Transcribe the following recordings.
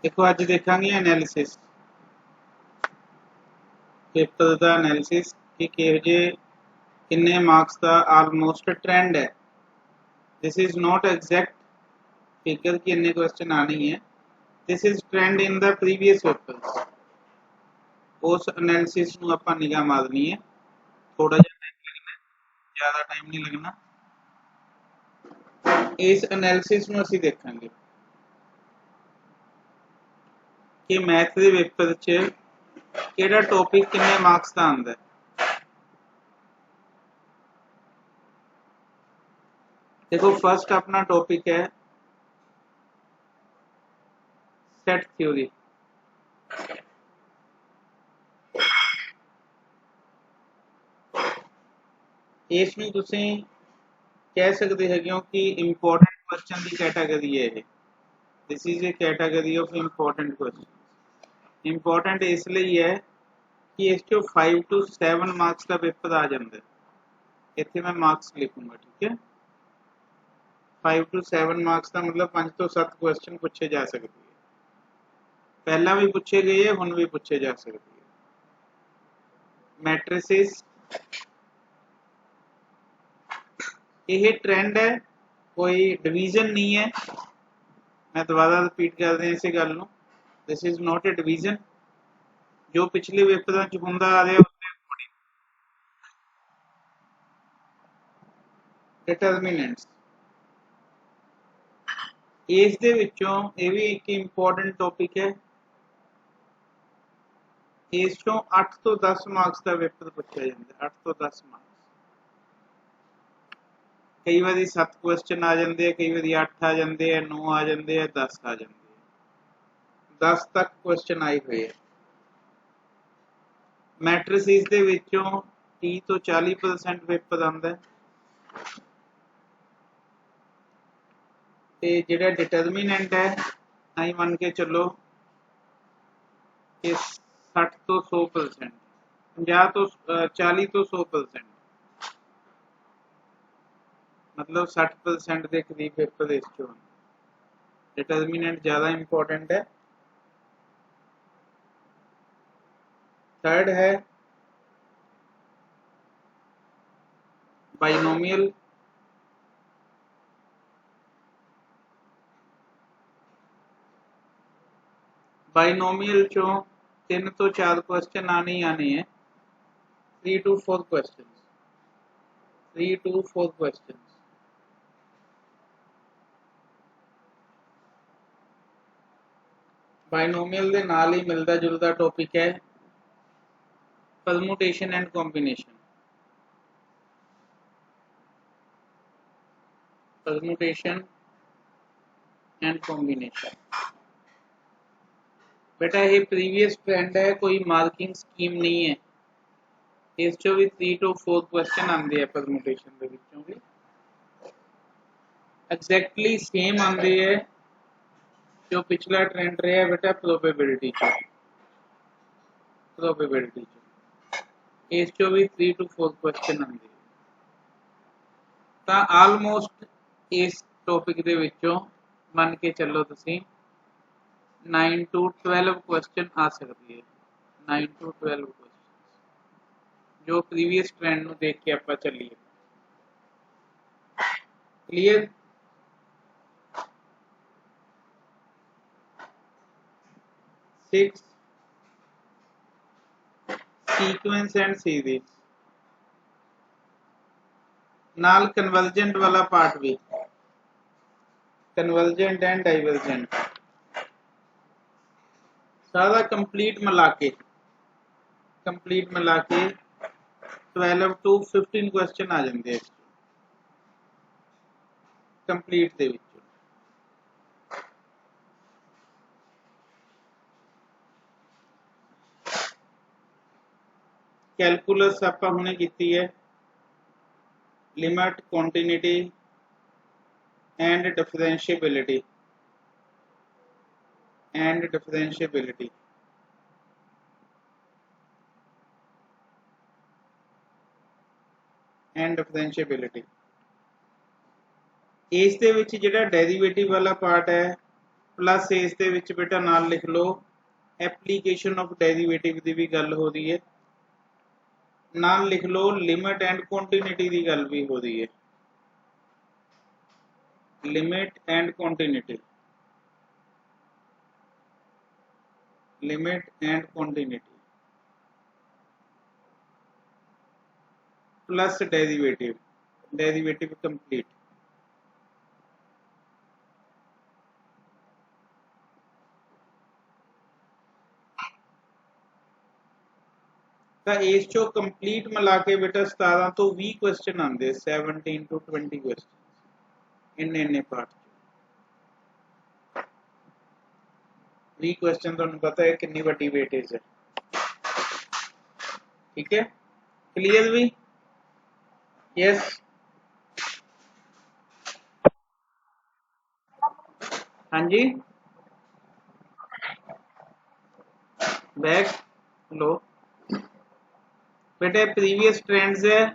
देखो अज देखांगे analysis paper का analysis कि किहो जे किन्ने मार्क्स का आलमोस्ट ट्रेंड है। This is not exact figure कि इन्ने क्वेश्चन आने है। This is trend in the previous papers. उस एनालिसिस नूं आपां निगाह मारनी है। थोड़ा जिहा टाइम लगना है, ज़्यादा टाइम नहीं लगना। इस एनालिसिस नूं असीं देखांगे कि मैथ के पेपर च किहड़ा टॉपिक किन्ने मार्क्स का आंदा है। देखो फर्स्ट अपना टॉपिक है सेट थ्योरी। इसमें तुसीं कह सकते हो कि इंपॉर्टेंट क्वेश्चन की कैटागरी है ये। This is a category of important question. Important इसलिए है कि इस 5 to 7 मार्क्स का पेपर आ जाता है। इतने मैं मार्क्स लिखूंगा, ठीक है। 5 to 7 मार्क्स का मतलब 5 to 7 क्वेश्चन पूछे जा सकते हैं। पहला भी पूछे गए है, हुण भी पूछे जा सकते हैं। मैट्रिसेस ये ट्रेंड है, कोई डिवीजन नहीं है। मैं दोबारा रिपीट कर दें इस गल नूं। This is not A division. जो पिछले पेपर च हुंदा आ रहा उसके अकॉर्डिंग डिटरमिनेंट्स। इस दे विचों ये भी एक इंपॉर्टेंट टॉपिक है। इस चों 8 तो 10 मार्क्स का पेपर पूछा जाता है। 8 तो 10 मार्क्स। कई बार 7 क्वेश्चन आ जाते हैं, कई बार 8 आ जाते हैं, 9 आ जाते हैं, 10 आ जाते हैं। 10 तक क्वेश्चन आए हुए हैं। मैट्रिसेस दे विचों 30 तो 40% पेपर आता है। ਤੇ ਜਿਹੜਾ डिटरमिनेंट है आई मन के चलो कि 60 तो 100%, 50 तो 40 तो 100%, मतलब 60% के करीब पेपर इस चो डिटरमिनेंट ज़्यादा इंपॉर्टेंट है। थर्ड है बाइनोमियल। बाइनोमियल चो 3 तो 4 क्वेश्चन आने ही आने हैं। 3 to 4 question, 3 to 4 question. Binomial के नाल ही मिलता जुलता टॉपिक है permutation and combination. Permutation and combination बेटा ये प्रीवियस ट्रेंड है, कोई मार्किंग स्कीम नहीं है। इस चो भी 3 to 4 क्वेश्चन आते हैं परमुटेशन के विचों भी एग्जैक्टली सेम आते हैं जो पिछला ट्रेंड रहा है बेटा प्रोबेबिलिटी चो। प्रोबेबिलिटी चो इस चो भी 3 to 4 क्वेश्चन आते हैं। तो आलमोस्ट इस टॉपिक के विचों मन के चलो तुसी 9 to 12 क्वेश्चन आ सकती है। 9 to 12 क्वेश्चन जो प्रीवियस ट्रेंड ਨੂੰ देख के ਆਪਾਂ ਚੱਲੀਏ। Clear. Six sequence and series नाल कन्वर्जेंट वाला पार्ट भी, कन्वर्जेंट एंड डाइवर्जेंट सारा कंप्लीट मिला के 12 to 15 क्वेश्चन आ जाते हैं कंप्लीट दे विच। कैलकुलस आपां हुणे कीती है। Limit continuity and differentiability and differentiability and differentiability. इस दे विच जिहड़ा डेरिवेटिव वाला पार्ट है प्लस इस दे विच बेटा नाल लिख लो एप्लीकेशन ऑफ डेरिवेटिव की भी गल हो रही है, नाल लिख लो लिमिट एंड कॉन्टिन्यूटी की गल भी हो रही है, limit and continuity, limit and continuity plus derivative, derivative complete. तो इस चो कंप्लीट मिला के बेटा 17 तो 20 क्वेश्चन आते, 17 to 20 क्वेश्चन इन्ने इन्ने पार्ट 20 क्वेश्चन तुहानू पता है कितनी बड़ी वेटेज है। ठीक है, क्लियर भी? यस, हाँ जी, बैक लो बेटे। प्रीवियस ट्रेंड्स है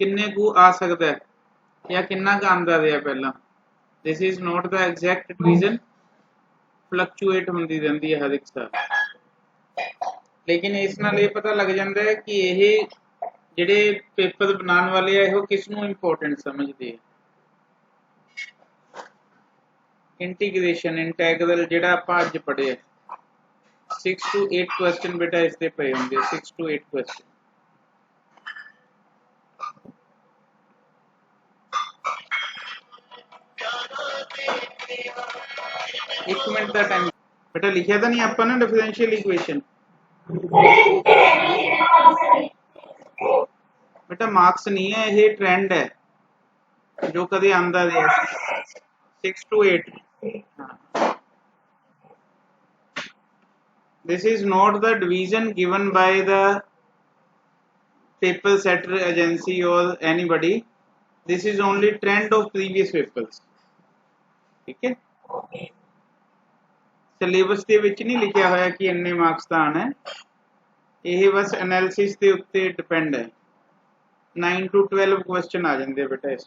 किन्ने कू आ सकता है या किन्ना का आंदा रहा पहला, this is not the exact division, fluctuate होंदी रहंदी है हर एक साल, लेकिन इस नाल ये पता लग जाता है कि ये जिहड़े पेपर बनाने वाले है वो किसनू इंपोर्टेंट समझते हैं। इंटीग्रेशन इंटैग्रल जिहड़ा आपां अज पढ़िया 6 to 8 क्वेश्चन बेटा इससे पे होंगे, 6 to 8 क्वेश्चन। एक मिनट का टाइम बेटा, लिखा तो नहीं आपने डिफरेंशियल इक्वेशन बेटा, मार्क्स नहीं है, ये ट्रेंड है जो कभी आंदा रहा 6 to 8। This is not the division given by the paper setter agency or anybody. This is only trend of previous papers. ठीक है, सिलेबस ਦੇ ਵਿੱਚ नहीं लिखा होया कि इन्ने मार्क्स ਦਾ आना है, ये बस एनालिसिस ਦੇ ਉੱਤੇ डिपेंड है। 9 to 12 क्वेश्चन आ जाते बेटा इस।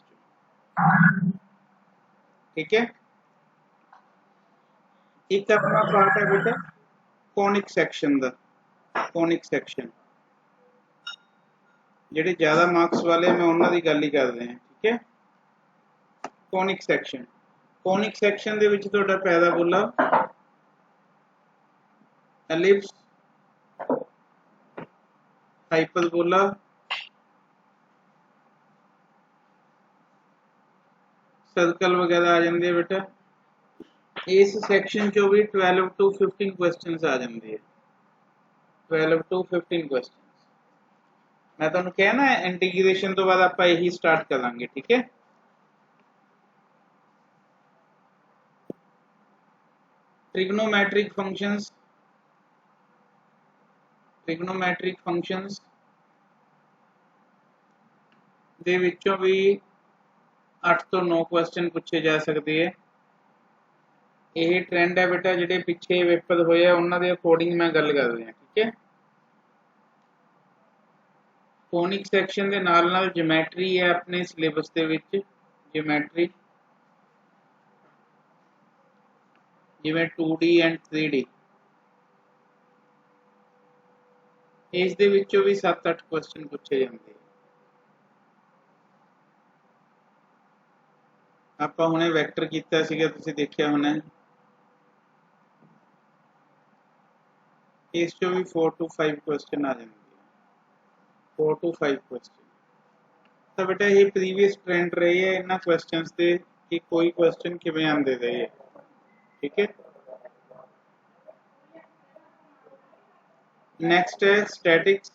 ठीक है, एक अपना पार्ट है बेटा कॉनिक सैक्शन का, कॉनिक सैक्शन ਜਿਹੜੇ ਜ਼ਿਆਦਾ ਮਾਰਕਸ ਵਾਲੇ ਮੈਂ ਉਹਨਾਂ ਦੀ ਗੱਲ ਹੀ ਕਰ ਰਹੇ ਹਾਂ। ਠੀਕ ਹੈ, ਕੋਨਿਕ ਸੈਕਸ਼ਨ, ਕੋਨਿਕ ਸੈਕਸ਼ਨ ਦੇ ਵਿੱਚ ਤੁਹਾਡਾ ਪੈਰਾਬੋਲਾ, ਐਲਿਪਸ, ਹਾਈਪਰਬੋਲਾ, सर्कल वगैरह आ जाते हैं बेटा। इस सैक्शन चो भी 12 to 15 क्वेश्चन आ जाते हैं, 12 to 15 क्वेश्चन। मैं तुहानू कहना है इंटीग्रेशन तो बाद आप यही स्टार्ट करांगे। ठीक है, ट्रिग्नोमेट्रिक फंक्शंस, ट्रिग्नोमेट्रिक फंक्शंस दे विचों भी 8 तो 9 क्वेश्चन पूछे जा सकते हैं। यही ट्रेंड है बेटा, जिहड़े पिछे पेपर होए उन्हां दे अकॉर्डिंग मैं गल कर रहा। ठीक है, कोनिक सैक्शन दे नाल नाल ज्योमैट्री है अपने सिलेबस दे विच, ज्योमैट्री जिवें 2D एंड 3D, इस दे विचों भी 7-8 क्वेश्चन पूछे जाते हैं। आपां हुणे वैक्टर कीता सीगा, तुसीं देखिया होना, इस चो भी 4 to 5 क्वेश्चन आ जाते हैं, 4 to 5 क्वेश्चन। तो बेटा ये प्रीवियस ट्रेंड रही है इन्हां क्वेश्चंस दे कि कोई क्वेश्चन किवें आंदे रहे है। ठीक है, नेक्स्ट है स्टैटिक्स,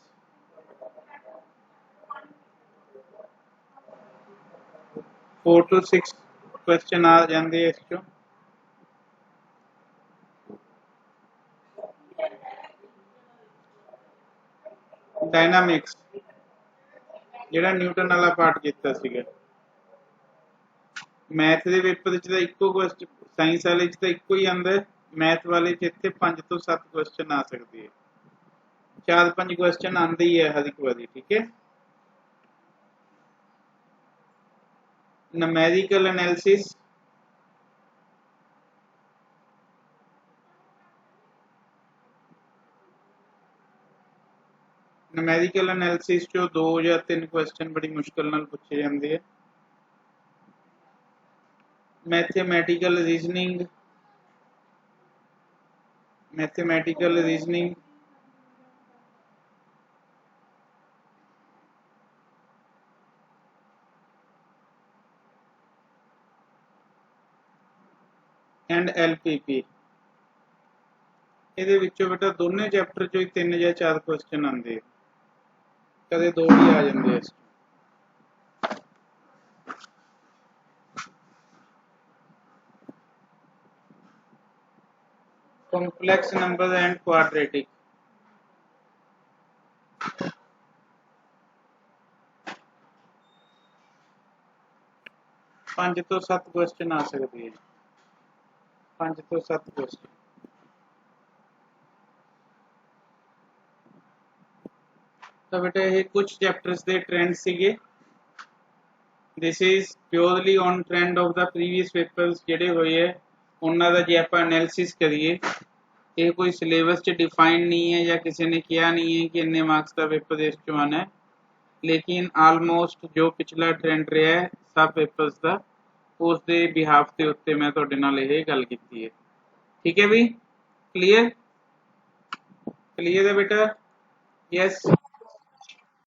4 to 6 क्वेश्चन आ जाते हैं इस चो। डायनामिक्स जिहड़ा न्यूटन वाला पार्ट कीता सीगा, मैथ के पेपर तो इको क्वेश्चन, साइंस वाले तो इको ही आंदा है, मैथ वाले इत्थे 5 to 7 क्वेश्चन आ सकते हैं, 4-5 क्वेश्चन आंदे ही है हर एक बारी। ठीक है, न्यूमेरिकल एनालिसिस, न्यूमेरिकल एनालिसिस चो 2 या 3 क्वेश्चन बड़ी मुश्किल नाल पूछे जाते हैं। मैथमेटिकल रीजनिंग एंड LPP ਇਹਦੇ ਵਿੱਚੋਂ ਬੇਟਾ ਦੋਨੇ ਚੈਪਟਰ ਚੋਂ ਹੀ 3 ਜਾਂ 4 ਕੁਐਸਚਨ ਆਉਂਦੇ ਆ, ਕਦੇ 2 ਵੀ ਆ ਜਾਂਦੇ ਆ। ਕੰਪਲੈਕਸ ਨੰਬਰ ਐਂਡ ਕੁਆਡਰੇਟਿਕ, ਪੰਜ ਤੋਂ 7 ਕੁਐਸਚਨ ਆ ਸਕਦੇ ਆ, 5 ਤੋਂ 7 ਕੁਐਸਚਨ। ਤਾਂ ਬੇਟਾ ਇਹ ਕੁਝ ਚੈਪਟਰਸ ਦੇ ਟ੍ਰੈਂਡ ਸੀਗੇ। This is purely on trend of the previous papers ਜਿਹੜੇ ਹੋਏ ਹੈ ਉਹਨਾਂ ਦਾ ਜੇ ਆਪਾਂ ਐਨਾਲਿਸਿਸ ਕਰੀਏ, ਇਹ ਕੋਈ ਸਿਲੇਬਸ 'ਚ ਡਿਫਾਈਨ ਨਹੀਂ ਹੈ ਜਾਂ ਕਿਸੇ ਨੇ ਕਿਹਾ ਨਹੀਂ ਹੈ ਕਿ ਇੰਨੇ ਮਾਰਕਸ ਦਾ ਪੇਪਰ ਇਸ 'ਚੋਂ ਆਉਣਾ ਹੈ, ਲੇਕਿਨ ਆਲਮੋਸਟ ਜੋ ਪਿਛਲਾ ਟ੍ਰੈਂਡ ਰਿਹਾ ਹੈ ਸਭ ਪੇਪਰਸ ਦਾ, ਉਸ ਦੇ ਬਿਹਾਫ ਦੇ ਉੱਤੇ ਮੈਂ ਤੁਹਾਡੇ ਨਾਲ ਇਹ ਗੱਲ ਕੀਤੀ ਹੈ। ਠੀਕ ਹੈ ਵੀ, ਕਲੀਅਰ ਹੈ ਬੇਟਾ? ਯੈਸ।